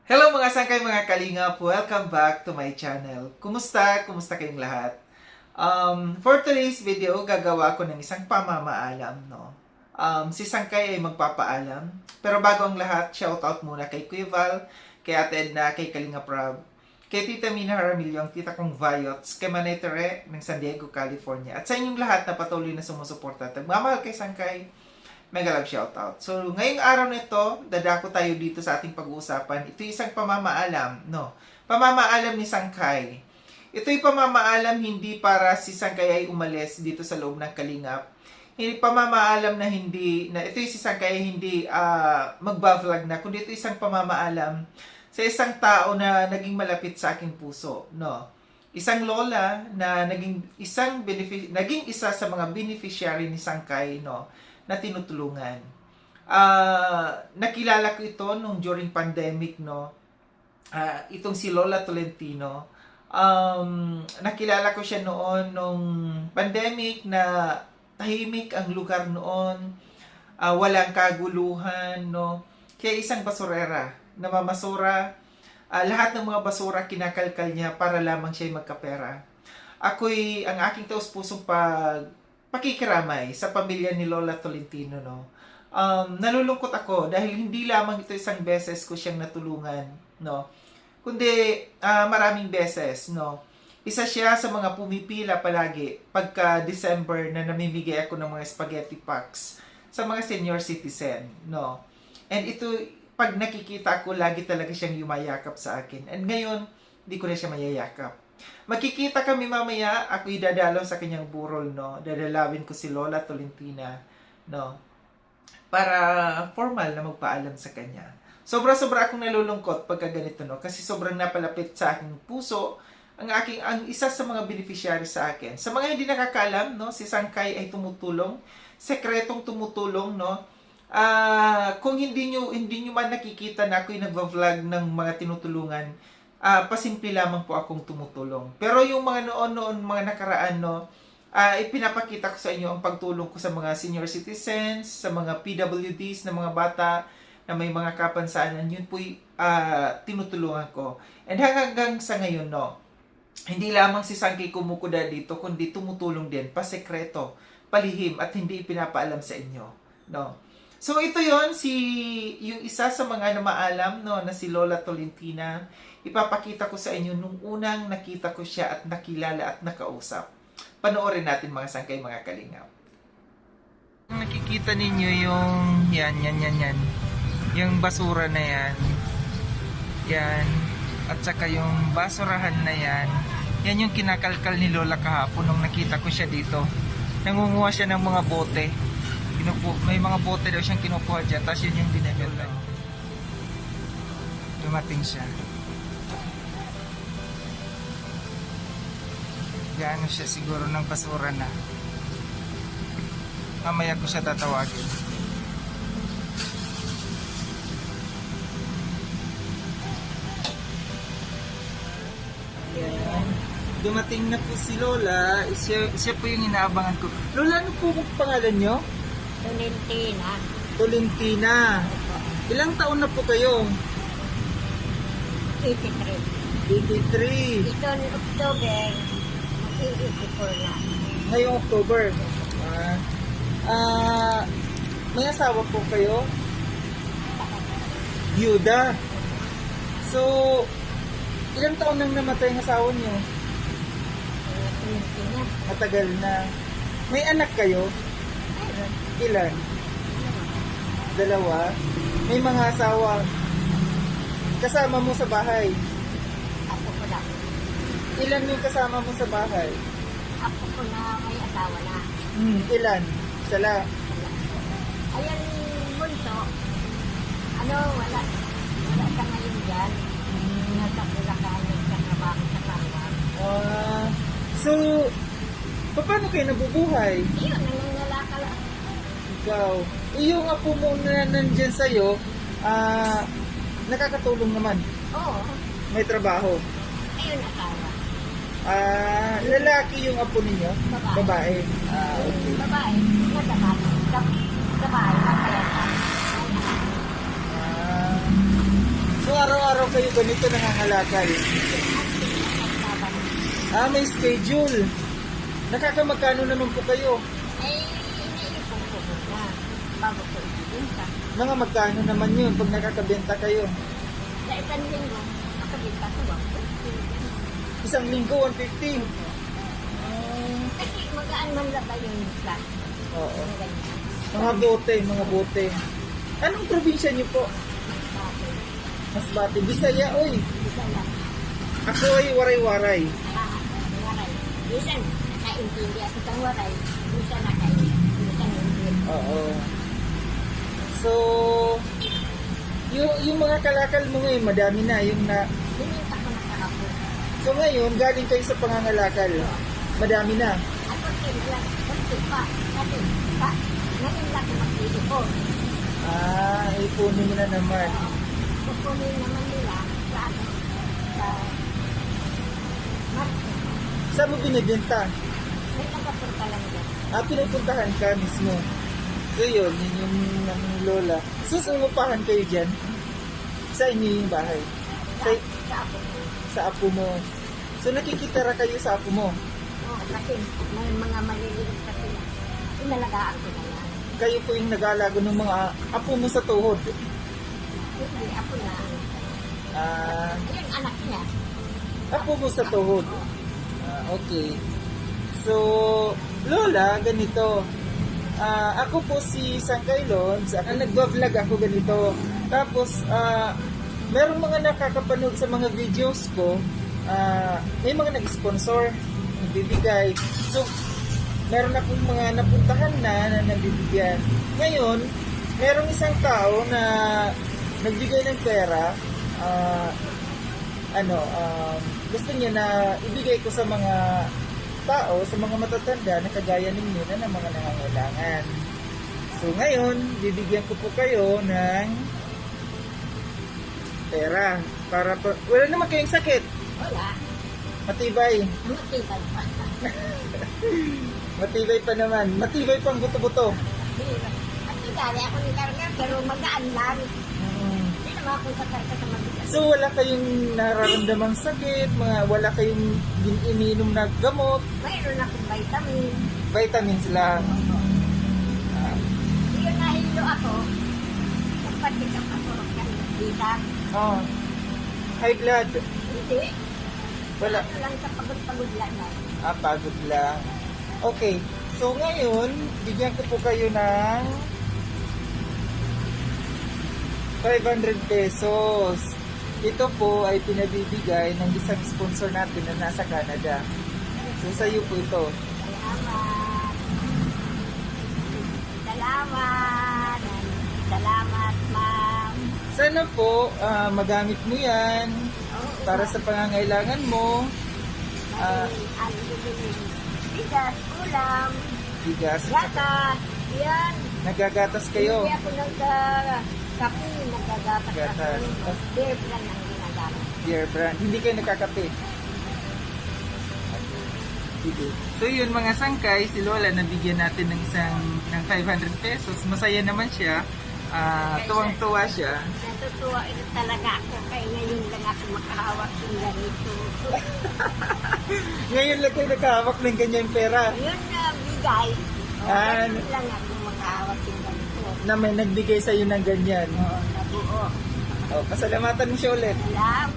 Hello mga sangkay, mga kalingap! Welcome back to my channel. Kumusta? Kumusta kayong lahat? For today's video, gagawa ko ng isang pamamaalam, no? Si Sangkay ay magpapaalam. Pero bago ang lahat, shoutout muna kay Kuya Val, kay Ate Edna, kay Kalinga Prab, kay Tita Mina Jaramillo, ang tita kong Vayots, kay Manay Tere ng San Diego, California, at sa inyong lahat na patuloy na sumusuporta. Tagmamahal kay Sangkay, mega love shoutout. So, ngayong araw na ito, dadako tayo dito sa ating pag-uusapan. Ito isang pamamaalam, no? Pamamaalam ni Sangkay. Ito'y pamamaalam hindi para si Sangkay ay umalis dito sa loob ng Kalingap. Hindi pamamaalam na ito'y si Sangkay hindi magba-vlog na, kundi ito isang pamamaalam sa isang tao na naging malapit sa aking puso, no? Isang lola na naging isa sa mga beneficiary ni Sangkay, no, na tinutulungan. Nakilala ko ito nung during pandemic, no. Itong si Lola Tolentino. Nakilala ko siya noon nung pandemic na tahimik ang lugar noon. Walang kaguluhan, no. Kaya isang basurera, namamasura. Lahat ng mga basura kinakalkal niya para lamang siya magkapera. Ang aking taus-pusong pakikiramay sa pamilya ni Lola Tolentino, no. Nalulungkot ako dahil hindi lamang ito isang beses ko siyang natulungan, no, kundi maraming beses, no. Isa siya sa mga pumipila palagi pagka December na namimigay ako ng mga spaghetti packs sa mga senior citizen, no. And ito, pag nakikita ko, lagi talaga siyang yumayakap sa akin. And ngayon, hindi ko na siya mayayakap. Magkikita kami mamaya, ako'y dadalaw sa kanyang burol, no. Dadalawin ko si Lola Tolentina, no, para formal na magpaalam sa kanya. Sobra-sobra akong nalulungkot pagka ganito, no, kasi sobrang napalapit sa aking puso ang isa sa mga beneficiary sa akin. Sa mga hindi nakakaalam, no, si Sangkay ay tumutulong, sekretong tumutulong, no. Kung hindi nyo man nakikita na ako'y nagva-vlog ng mga tinutulungan, pasimple lamang po akong tumutulong. Pero yung mga noon, mga nakaraan, no, ipinapakita ko sa inyo ang pagtulong ko sa mga senior citizens, sa mga PWDs na mga bata na may mga kapansanan. Yun po'y tinutulungan ko. And hanggang sa ngayon, no, hindi lamang si Sangkay kumukuda dito, kundi tumutulong din, pasekreto, palihim, at hindi ipinapaalam sa inyo, no. So ito yon, yung isa sa mga namaalam, no, na si Lola Tolentina. Ipapakita ko sa inyo nung unang nakita ko siya at nakilala at nakausap. Panoorin natin mga Sangkay, mga kalingap. Nakikita ninyo yung yan. Yung basura na yan. Yan. At saka yung basurahan na yan. Yan yung kinakalkal ni Lola kahapon nung nakita ko siya dito. Nangunguha siya ng mga bote. May mga bote daw siyang kinukuha dyan. Tapos yun yung binibenta. Dumating siya. Gaano siya siguro ng basura na. Mamaya ko siya tatawagin. Yan. Dumating na po si Lola. Siya po yung inaabangan ko. Lola, ano po pangalan nyo? Tolentina. Tolentina. Ilang taon na po kayo? 83. 83. Ito ng October, mag-84 na. Ngayong October. May asawa po kayo? Byuda. So, ilang taon nang namatay ang asawa niyo? Tolentina. Matagal na. May anak kayo? Ayun. Ilan? Dalawa? May mga asawa? Kasama mo sa bahay? Ako ko lang. Ilan yung kasama mo sa bahay? Ako ko na may asawa na. Ilan? Sala? Ayan, bunso. Wala ka ngayon dyan. Nasa Bulacan, nagkatrabaho sa Parwa. So, paano kayo nabubuhay? Iyon, nangangalaka lang. Ikaw. Yung apo mo na nandyan sa'yo, nakakatulong naman. Oo. May trabaho. Ayun, asawa. Lalaki yung apo ninyo? Babae. Babae. Okay. Babae. Nagkakasama. Babae. Kaya So, araw-araw araw kayo ganito nangangalakal? Ah, may schedule. Nakakamagkano naman po kayo? Ay, iniipon ko muna. Bago ko ibibinta. Mga magkano naman yun pag nakakabenta kayo? Sa isang linggo, nakabinta ko ba? Isang linggo, 150. Kasi magaan man lang ba yung flat? Oo. Mga ganyan. Mga bote. Anong probinsya niyo po? Bakit? Masbate. Bisaya, oy. Isa lang. Ako ay waray-waray. Waray. Minsan, nakaintindi ako sa waray. Minsan nakaintindi. Minsan hindi. Oo. So, yung mga kalakal mo ngayon, madami na. Yung na, Bininta ko na kahapon. so ngayon, galing kayo sa pangangalakal. Madami na. At kunti pa. Kasi, pa. Ngayon lang ako mag-iipon. Ah, ipunin mo na naman. Kukunin naman nila sa ano. Sa Marco. Saan mo binibenta? May nakapunta lang dyan. Ah, pinupuntahan ka mismo. So yun yung lola. Susungupahan kayo dyan? Sa inyo yung bahay? Sa, Sa, sa ako. sa apo mo. So nakikitira kayo sa apo mo? Oo, kasi may mga maliliit kasi yan. Inalagaan ko na yan. Kayo po yung nag-aalaga ng mga apo mo sa tuhod? Hindi, ako na. Ah, Yung anak niya. apo mo sa tuhod? Ah, okay. So, lola, ganito. Ako po si Sangkailon, nagbablog ako ganito. Tapos, merong mga nakakapanood sa mga videos ko, may mga nag-sponsor, nagbibigay. So, meron akong mga napuntahan na nabibigyan. Ngayon, merong isang tao na nagbigay ng pera, gusto niya na ibigay ko sa mga tao, sa mga matatanda na kagaya ninyo na ng mga nangangailangan. So ngayon, bibigyan ko po kayo ng pera para wala naman kayong sakit. Wala. Matibay. Matibay pa. Matibay pa naman. Matibay pang buto-buto. Matibay ako ni Karga, pero magaan lang. Hindi naman ako sakarga sa mabigat. So wala kayong nararamdamang sakit, wala kayong iniinom na gamot, Mayroon akong vitamin. vitamins lang. Yung nahilo ako, nagpatik ang kasurok ng bitak. Oh. High blood. Hindi. Wala. Ano lang sa pagod-pagod lang. Pagod lang. Okay. So ngayon, bigyan ko po kayo ng 500 pesos. Ito po ay pinabibigay ng isang sponsor natin na nasa Canada. So sa iyo po ito. Salamat. Salamat. Salamat, ma'am. Sana po magamit mo yan Oo, para sa pangangailangan mo. ano bibili? Bigas, ulam, Bigas. gatas, yan. Nagagatas kayo. Hindi ako nagka-kape, nagagatas Gatas. ako. Beer brand ang ginagamit. Beer brand. Hindi kayo nakakape. Sige. So yun mga sangkay, si Lola nabigyan natin ng ng 500 pesos. Masaya naman siya. Tuwang-tuwa siya. Natutuwa ito talaga ako kaya ngayon lang ako makahawak ng ganito. Ngayon lang kayo nakahawak ng ganyang pera Yun na bigay. Ngayon lang ako makahawak ng ganito. na may nagbigay sa iyo ng ganyan. Oo, nabuo. Pasalamatan mo siya ulit. Salamat.